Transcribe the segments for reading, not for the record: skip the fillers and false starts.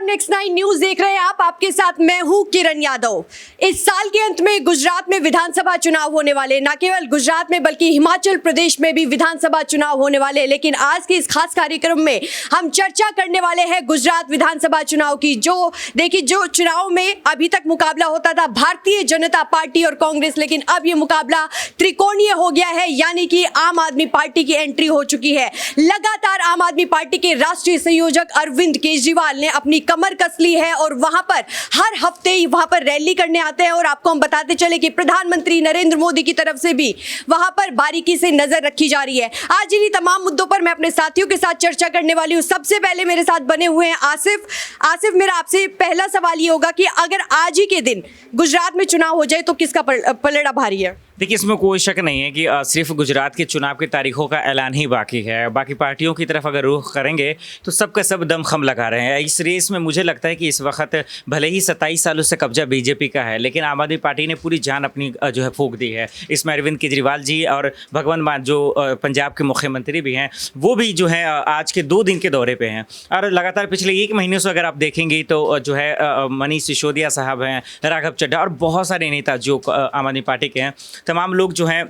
Next 9 news देख रहे हैं आप। आपके साथ मैं हूं किरण यादव। इस साल के अंत में गुजरात में विधानसभा चुनाव होने वाले, न केवल गुजरात में बल्कि हिमाचल प्रदेश में भी विधानसभा चुनाव होने वाले। लेकिन आज के इस खास कार्यक्रम में हम चर्चा करने वाले हैं गुजरात विधानसभा चुनाव की। जो चुनाव में अभी तक मुकाबला होता था भारतीय जनता पार्टी और कांग्रेस, लेकिन अब ये मुकाबला त्रिकोणीय हो गया है, यानी कि आम आदमी पार्टी की एंट्री हो चुकी है। लगातार आम आदमी पार्टी के राष्ट्रीय संयोजक अरविंद केजरीवाल ने अपनी कमर कस ली है और वहां पर हर हफ्ते वहां पर रैली करने आते हैं। और आपको हम बताते चले कि प्रधानमंत्री नरेंद्र मोदी की तरफ से भी वहां पर बारीकी से नजर रखी जा रही है। आज इन्हीं तमाम मुद्दों पर मैं अपने साथियों के साथ चर्चा करने वाली हूं। सबसे पहले मेरे साथ बने हुए हैं आसिफ। मेरा आपसे पहला सवाल ये होगा कि अगर आज ही के दिन गुजरात में चुनाव हो जाए तो किसका पलड़ा भारी है? देखिए, इसमें कोई शक नहीं है कि सिर्फ गुजरात के चुनाव की तारीखों का ऐलान ही बाकी है। बाकी पार्टियों की तरफ अगर रुख करेंगे तो सबका सब दमखम लगा रहे हैं। इस रेस में मुझे लगता है कि इस वक्त भले ही 27 सालों से कब्जा बीजेपी का है, लेकिन आम आदमी पार्टी ने पूरी जान अपनी जो है फूंक दी है। इसमें अरविंद केजरीवाल जी और भगवंत मान जो पंजाब के मुख्यमंत्री भी हैं, वो भी जो है आज के 2 दिन के दौरे पर हैं। और लगातार पिछले 1 महीने से अगर आप देखेंगे तो जो है मनीष सिसोदिया साहब हैं, राघव चड्ढा और बहुत सारे नेता जो आम आदमी पार्टी के हैं, तमाम लोग जो हैं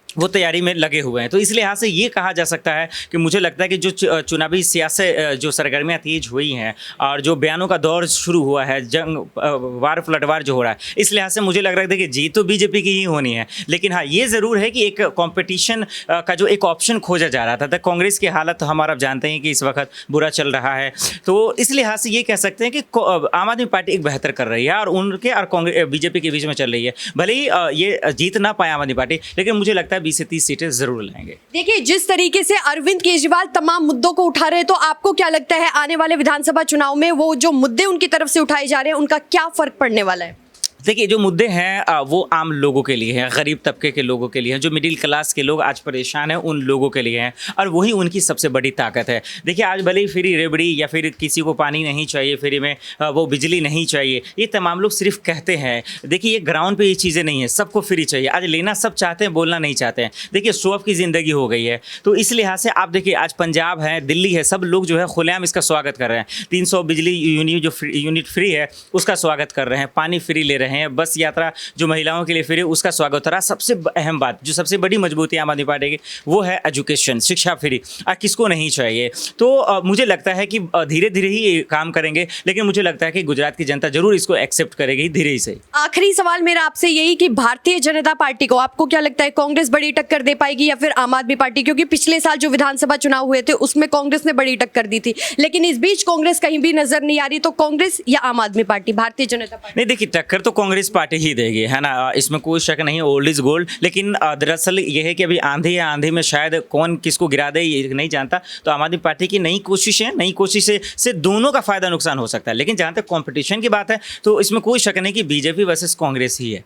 वो तैयारी में लगे हुए हैं। तो इस लिहाज से ये कहा जा सकता है कि मुझे लगता है कि जो चुनावी सियासत जो सरगर्मियाँ तेज हुई हैं और जो बयानों का दौर शुरू हुआ है, जंग वार पलटवार जो हो रहा है, इस लिहाज से मुझे लग रहा है कि जीत तो बीजेपी की ही होनी है। लेकिन हाँ, ये ज़रूर है कि एक कॉम्पिटिशन का जो एक ऑप्शन खोजा जा रहा था, तो कांग्रेस की हालत हमारा आप जानते हैं कि इस वक्त बुरा चल रहा है। तो इस लिहाज से ये कह सकते हैं कि आम आदमी पार्टी एक बेहतर कर रही है और उनके और कांग्रेस बीजेपी के बीच में चल रही है। भले ही ये जीत ना पाए आम आदमी पार्टी, लेकिन मुझे लगता है 20 से 30 सीटें जरूर लाएंगे। देखिए, जिस तरीके से अरविंद केजरीवाल तमाम मुद्दों को उठा रहे हैं, तो आपको क्या लगता है आने वाले विधानसभा चुनाव में वो जो मुद्दे उनकी तरफ से उठाए जा रहे हैं, उनका क्या फर्क पड़ने वाला है? देखिए, जो मुद्दे हैं वो आम लोगों के लिए हैं, गरीब तबके के लोगों के लिए हैं, जो मिडिल क्लास के लोग आज परेशान हैं उन लोगों के लिए हैं, और वही उनकी सबसे बड़ी ताकत है। देखिए, आज भले ही फ्री रेबड़ी या फिर किसी को पानी नहीं चाहिए, फ्री में वो बिजली नहीं चाहिए, ये तमाम लोग सिर्फ कहते हैं। देखिए, ये ग्राउंड पे ये चीज़ें नहीं है, सबको फ्री चाहिए। आज लेना सब चाहते हैं, बोलना नहीं चाहते हैं। देखिए, शो ऑफ की ज़िंदगी हो गई है। तो इस लिहाज से आप देखिए, आज पंजाब है, दिल्ली है, सब लोग जो है खुलेआम इसका स्वागत कर रहे हैं। 300 बिजली यूनिट फ्री है, उसका स्वागत कर रहे हैं। पानी फ्री ले रहे हैं। बस यात्रा जो महिलाओं के लिए फ्री, उसका स्वागत हो रहा है। सबसे अहम बात, जो सबसे बड़ी मजबूती आम आदमी पार्टी की, वो है एजुकेशन, शिक्षा फ्री। किसको नहीं चाहिए? तो मुझे लगता है कि धीरे धीरे ही काम करेंगे, लेकिन मुझे लगता है कि गुजरात की जनता जरूर इसको एक्सेप्ट करेगी धीरे से। आखिरी सवाल मेरा आपसे यही कि भारतीय जनता पार्टी को आपको क्या लगता है, कांग्रेस बड़ी टक्कर दे पाएगी या फिर आम आदमी पार्टी? क्योंकि पिछले साल जो विधानसभा चुनाव हुए थे उसमें कांग्रेस ने बड़ी टक्कर दी थी, लेकिन इस बीच कांग्रेस कहीं भी नजर नहीं आ रही। तो कांग्रेस या आम आदमी पार्टी, भारतीय जनता पार्टी? नहीं, देखिए, टक्कर तो कांग्रेस पार्टी ही देगी, है ना, इसमें कोई शक नहीं है। Old is gold. लेकिन दरअसल ये है कि अभी आंधी में शायद कौन किसको गिरा दे ये नहीं जानता। तो आम आदमी पार्टी की नई कोशिशें से दोनों का फायदा नुकसान हो सकता है। लेकिन जहाँ तक कंपटीशन की बात है तो इसमें कोई शक नहीं कि बीजेपी वर्सेस कांग्रेस ही है।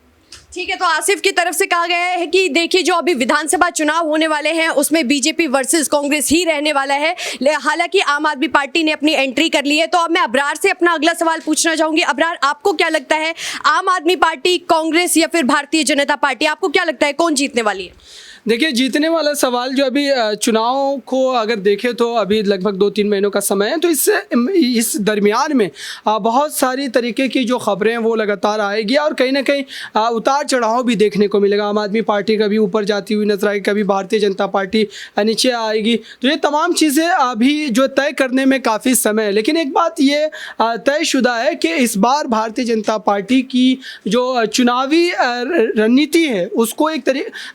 ठीक है, तो आसिफ की तरफ से कहा गया है कि देखिए, जो अभी विधानसभा चुनाव होने वाले हैं उसमें बीजेपी वर्सेस कांग्रेस ही रहने वाला है। हालांकि आम आदमी पार्टी ने अपनी एंट्री कर ली है। तो अब मैं अबरार से अपना अगला सवाल पूछना चाहूंगी। अबरार, आपको क्या लगता है, आम आदमी पार्टी, कांग्रेस या फिर भारतीय जनता पार्टी, आपको क्या लगता है कौन जीतने वाली है? देखिए, जीतने वाला सवाल जो अभी चुनाव को अगर देखें तो अभी लगभग 2-3 महीनों का समय है। तो इस दरमियान में बहुत सारी तरीके की जो खबरें हैं वो लगातार आएगी और कहीं ना कहीं उतार चढ़ाव भी देखने को मिलेगा। आम आदमी पार्टी कभी ऊपर जाती हुई नजर आएगी, कभी भारतीय जनता पार्टी नीचे आएगी। तो ये तमाम चीज़ें अभी जो तय करने में काफ़ी समय है। लेकिन एक बात ये तयशुदा है कि इस बार भारतीय जनता पार्टी की जो चुनावी रणनीति है उसको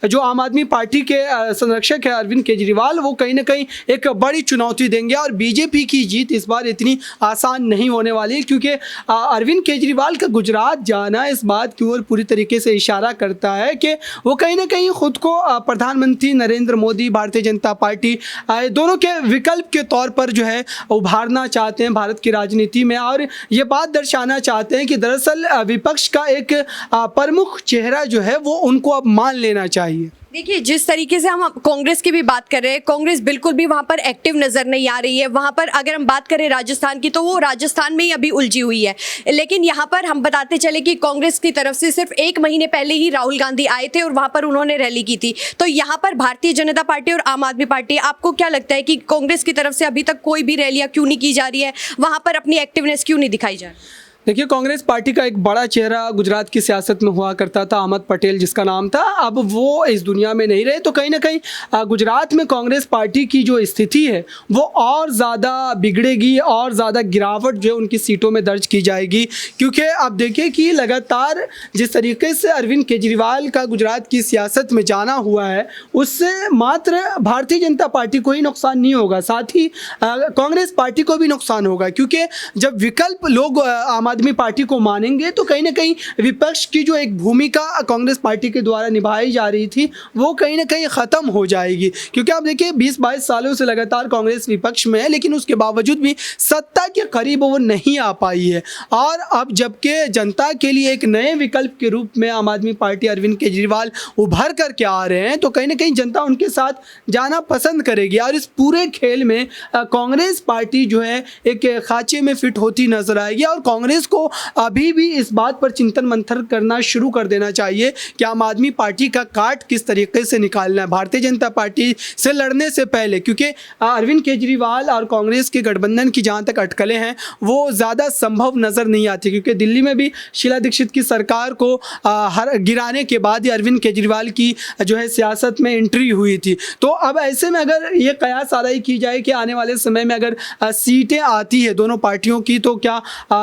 जो आम आदमी पार्टी के संरक्षक है अरविंद केजरीवाल, वो कहीं ना कहीं एक बड़ी चुनौती देंगे। और बीजेपी की जीत इस बार इतनी आसान नहीं होने वाली है, क्योंकि अरविंद केजरीवाल का गुजरात जाना इस बात की ओर पूरी तरीके से इशारा करता है कि वो कहीं ना कहीं खुद को प्रधानमंत्री नरेंद्र मोदी, भारतीय जनता पार्टी दोनों के विकल्प के तौर पर जो है उभारना चाहते हैं भारत की राजनीति में। और ये बात दर्शाना चाहते हैं कि दरअसल विपक्ष का एक प्रमुख चेहरा जो है वो उनको अब मान लेना चाहिए। देखिए, जिस तरीके से हम कांग्रेस की भी बात कर रहे हैं, कांग्रेस बिल्कुल भी वहां पर एक्टिव नजर नहीं आ रही है। वहां पर अगर हम बात करें राजस्थान की, तो वो राजस्थान में ही अभी उलझी हुई है। लेकिन यहाँ पर हम बताते चले कि कांग्रेस की तरफ से सिर्फ 1 महीने पहले ही राहुल गांधी आए थे और वहां पर उन्होंने रैली की थी। तो यहाँ पर भारतीय जनता पार्टी और आम आदमी पार्टी, आपको क्या लगता है कि कांग्रेस की तरफ से अभी तक कोई भी रैलियां क्यों नहीं की जा रही है, वहां पर अपनी एक्टिवनेस क्यों नहीं दिखाई जा रही? देखिए, कांग्रेस पार्टी का एक बड़ा चेहरा गुजरात की सियासत में हुआ करता था, अहमद पटेल जिसका नाम था। अब वो इस दुनिया में नहीं रहे, तो कहीं ना कहीं गुजरात में कांग्रेस पार्टी की जो स्थिति है वो और ज़्यादा बिगड़ेगी, और ज़्यादा गिरावट जो है उनकी सीटों में दर्ज की जाएगी। क्योंकि अब देखिए कि लगातार जिस तरीके से अरविंद केजरीवाल का गुजरात की सियासत में जाना हुआ है, उससे मात्र भारतीय जनता पार्टी को ही नुकसान नहीं होगा, साथ ही कांग्रेस पार्टी को भी नुकसान होगा। क्योंकि जब विकल्प लोग आम आदमी पार्टी को मानेंगे, तो कहीं ना कहीं विपक्ष की जो एक भूमिका कांग्रेस पार्टी के द्वारा निभाई जा रही थी वो कहीं ना कहीं ख़त्म हो जाएगी। क्योंकि आप देखिए 20-22 सालों से लगातार कांग्रेस विपक्ष में है, लेकिन उसके बावजूद भी सत्ता के करीब वो नहीं आ पाई है। और अब जबकि जनता के लिए एक नए विकल्प के रूप में आम आदमी पार्टी अरविंद केजरीवाल उभर करके आ रहे हैं, तो कहीं ना कहीं जनता उनके साथ जाना पसंद करेगी। और इस पूरे खेल में कांग्रेस पार्टी जो है एक खांचे में फिट होती नजर आएगी। और कांग्रेस को अभी भी इस बात पर चिंतन मंथन करना शुरू कर देना चाहिए कि आम आदमी पार्टी का काट किस तरीके से निकालना है भारतीय जनता पार्टी से लड़ने से पहले। क्योंकि अरविंद केजरीवाल और कांग्रेस के गठबंधन की जहाँ तक अटकलें हैं वो ज़्यादा संभव नज़र नहीं आती। क्योंकि दिल्ली में भी शीला दीक्षित की सरकार को गिराने के बाद ही अरविंद केजरीवाल की जो है सियासत में एंट्री हुई थी। तो अब ऐसे में अगर ये कयास आराई की जाए कि आने वाले समय में अगर सीटें आती है दोनों पार्टियों की, तो क्या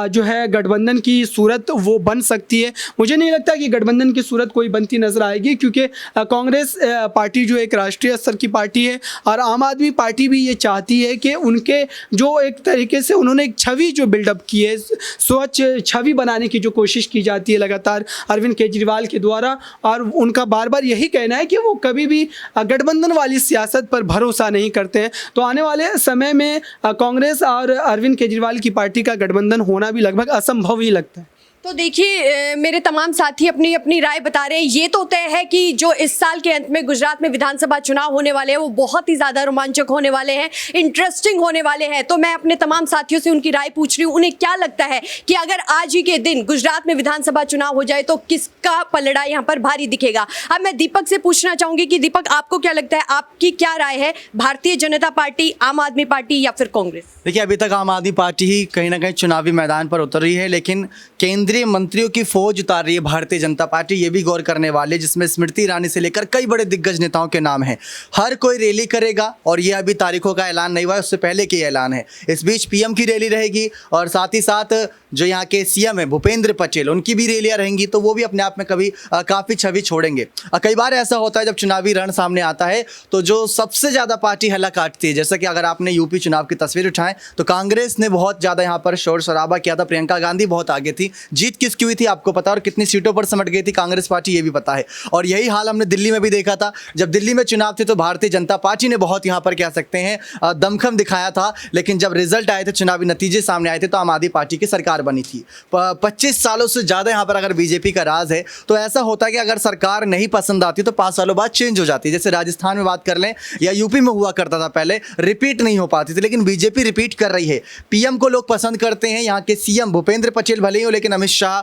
जो है गठबंधन की सूरत वो बन सकती है? मुझे नहीं लगता कि गठबंधन की सूरत कोई बनती नजर आएगी। क्योंकि कांग्रेस पार्टी जो एक राष्ट्रीय स्तर की पार्टी है, और आम आदमी पार्टी भी ये चाहती है कि उनके जो एक तरीके से उन्होंने एक छवि जो बिल्डअप की है, स्वच्छ छवि बनाने की जो कोशिश की जाती है लगातार अरविंद केजरीवाल के द्वारा, और उनका बार बार यही कहना है कि वो कभी भी गठबंधन वाली सियासत पर भरोसा नहीं करते हैं। तो आने वाले समय में कांग्रेस और अरविंद केजरीवाल की पार्टी का गठबंधन होना भी लगभग असंभव ही लगता है। तो देखिए, मेरे तमाम साथी अपनी अपनी राय बता रहे हैं। ये तो तय है कि जो इस साल के अंत में गुजरात में विधानसभा चुनाव होने वाले हैं वो बहुत ही ज़्यादा रोमांचक होने वाले हैं, इंटरेस्टिंग होने वाले हैं। तो मैं अपने तमाम साथियों से उनकी राय पूछ रही हूँ, उन्हें क्या लगता है कि अगर आज ही के दिन गुजरात में विधानसभा चुनाव हो जाए तो किसका पलड़ा यहाँ पर भारी दिखेगा। अब मैं दीपक से पूछना चाहूँगी कि दीपक, आपको क्या लगता है, आपकी क्या राय है, भारतीय जनता पार्टी, आम आदमी पार्टी या फिर कांग्रेस? देखिए, अभी तक आम आदमी पार्टी ही कहीं ना कहीं चुनावी मैदान पर उतर रही है, लेकिन केंद्रीय मंत्रियों की फौज उतार रही है भारतीय जनता पार्टी। ये भी गौर करने वाले, जिसमें स्मृति ईरानी से लेकर कई बड़े दिग्गज नेताओं के नाम हैं। हर कोई रैली करेगा, और ये अभी तारीखों का ऐलान नहीं हुआ है, उससे पहले की ऐलान है। इस बीच पीएम की रैली रहेगी, और साथ ही साथ जो यहाँ के सीएम है भूपेंद्र पटेल, उनकी भी रैलियाँ रहेंगी। तो वो भी अपने आप में कभी काफ़ी छवि छोड़ेंगे। कई बार ऐसा होता है जब चुनावी रण सामने आता है तो जो सबसे ज़्यादा पार्टी हल्ला काटती है, जैसा कि अगर आपने यूपी चुनाव की तस्वीर उठाएं तो कांग्रेस ने बहुत ज़्यादा यहाँ पर शोर शराबा किया था, प्रियंका गांधी बहुत आगे थी। जीत किसकी हुई थी आपको पता, और कितनी सीटों पर सिमट गई थी कांग्रेस पार्टी, ये भी पता है। और यही हाल हमने दिल्ली में भी देखा था। जब दिल्ली में चुनाव थे तो भारतीय जनता पार्टी ने बहुत यहाँ पर कह सकते हैं दमखम दिखाया था, लेकिन जब रिजल्ट आए थे, चुनावी नतीजे सामने आए थे, तो आम आदमी पार्टी की सरकार बनी थी। 25 सालों से ज़्यादा यहाँ पर अगर बीजेपी का राज है, तो ऐसा होता है कि अगर सरकार नहीं पसंद आती तो 5 सालों बाद चेंज हो जाती है। जैसे राजस्थान में बात कर लें या यूपी में हुआ करता था, पहले रिपीट नहीं हो पाती थी, लेकिन बीजेपी रिपीट कर रही है। पीएम को लोग पसंद करते हैं, यहाँ के सीएम भूपेंद्र पटेल भले ही हो, लेकिन अमित शाह,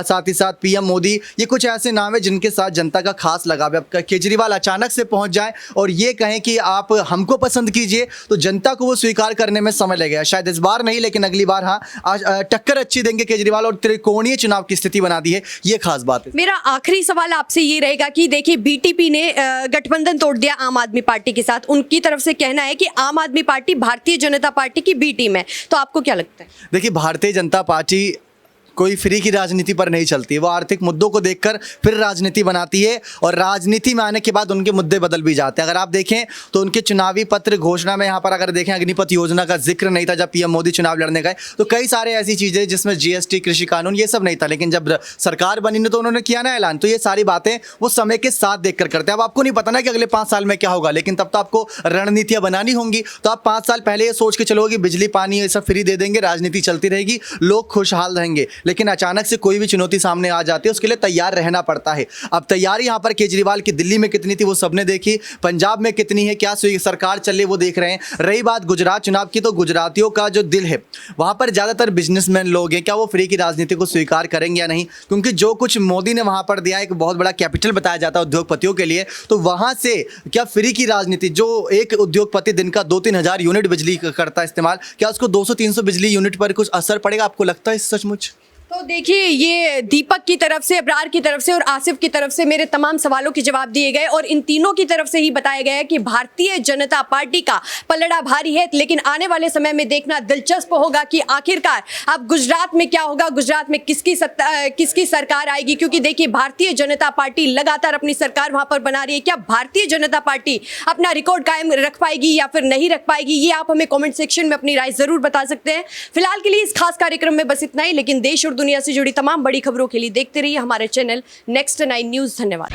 साथ ही साथ पीएम मोदी, ये कुछ ऐसे नाम है जिनके साथ जनता का खास लगाव है। अब केजरीवाल अचानक से पहुंच जाए और ये कहें कि आप हमको पसंद कीजिए, तो जनता को वो स्वीकार करने में समय लगेगा। शायद इस बार नहीं, लेकिन अगली बार हाँ, आज टक्कर अच्छी देंगे केजरीवाल, और त्रिकोणीय चुनाव की स्थिति बना दी है, ये खास बात है। मेरा आखिरी सवाल आपसे ये रहेगा कि देखिए, बीटीपी ने गठबंधन तोड़ दिया आम आदमी पार्टी के साथ। उनकी तरफ से कहना है कि आम आदमी पार्टी भारतीय जनता पार्टी की बी टीम है। तो आपको क्या लगता है? देखिए, भारतीय जनता पार्टी कोई फ्री की राजनीति पर नहीं चलती। वो आर्थिक मुद्दों को देखकर फिर राजनीति बनाती है, और राजनीति में आने के बाद उनके मुद्दे बदल भी जाते हैं। अगर आप देखें तो उनके चुनावी पत्र घोषणा में यहाँ पर अगर देखें, अग्निपथ योजना का जिक्र नहीं था जब पीएम मोदी चुनाव लड़ने गए। तो कई सारे ऐसी चीज़ें जिसमें जीएसटी, कृषि कानून, ये सब नहीं था, लेकिन जब सरकार बनी ने तो उन्होंने किया ना ऐलान। तो ये सारी बातें वो समय के साथ देखकर करते हैं। अब आपको नहीं पता ना कि अगले 5 साल में क्या होगा, लेकिन तब तो आपको रणनीतियाँ बनानी होंगी। तो आप 5 साल पहले ये सोच के चलोगे कि बिजली पानी ये सब फ्री दे देंगे, राजनीति चलती रहेगी, लोग खुशहाल रहेंगे। लेकिन अचानक से कोई भी चुनौती सामने आ जाती है, उसके लिए तैयार रहना पड़ता है। अब तैयारी यहाँ पर केजरीवाल की दिल्ली में कितनी थी वो सबने देखी, पंजाब में कितनी है, क्या सरकार चल रही है वो देख रहे हैं। रही बात गुजरात चुनाव की, तो गुजरातियों का जो दिल है वहाँ पर ज़्यादातर बिजनेसमैन लोग हैं, क्या वो फ्री की राजनीति को स्वीकार करेंगे या नहीं, क्योंकि जो कुछ मोदी ने वहाँ पर दिया एक बहुत बड़ा कैपिटल बताया जाता है उद्योगपतियों के लिए, तो वहाँ से क्या फ्री की राजनीति, जो एक उद्योगपति दिन का 2-3 हज़ार यूनिट बिजली करता है इस्तेमाल, क्या उसको 200-300 बिजली यूनिट पर कुछ असर पड़ेगा, आपको लगता है सचमुच? तो देखिए, ये दीपक की तरफ से, अब्रार की तरफ से और आसिफ की तरफ से मेरे तमाम सवालों के जवाब दिए गए और इन तीनों की तरफ से ही बताया गया है कि भारतीय जनता पार्टी का पलड़ा भारी है। लेकिन आने वाले समय में देखना दिलचस्प होगा कि आखिरकार अब गुजरात में क्या होगा, गुजरात में किसकी सरकार आएगी, क्योंकि देखिए भारतीय जनता पार्टी लगातार अपनी सरकार वहां पर बना रही है। क्या भारतीय जनता पार्टी अपना रिकॉर्ड कायम रख पाएगी या फिर नहीं रख पाएगी, ये आप हमें कॉमेंट सेक्शन में अपनी राय जरूर बता सकते हैं। फिलहाल के लिए इस खास कार्यक्रम में बस इतना ही, लेकिन देश और दुनिया से जुड़ी तमाम बड़ी खबरों के लिए देखते रहिए हमारे चैनल नेक्स्ट 9 न्यूज़। धन्यवाद।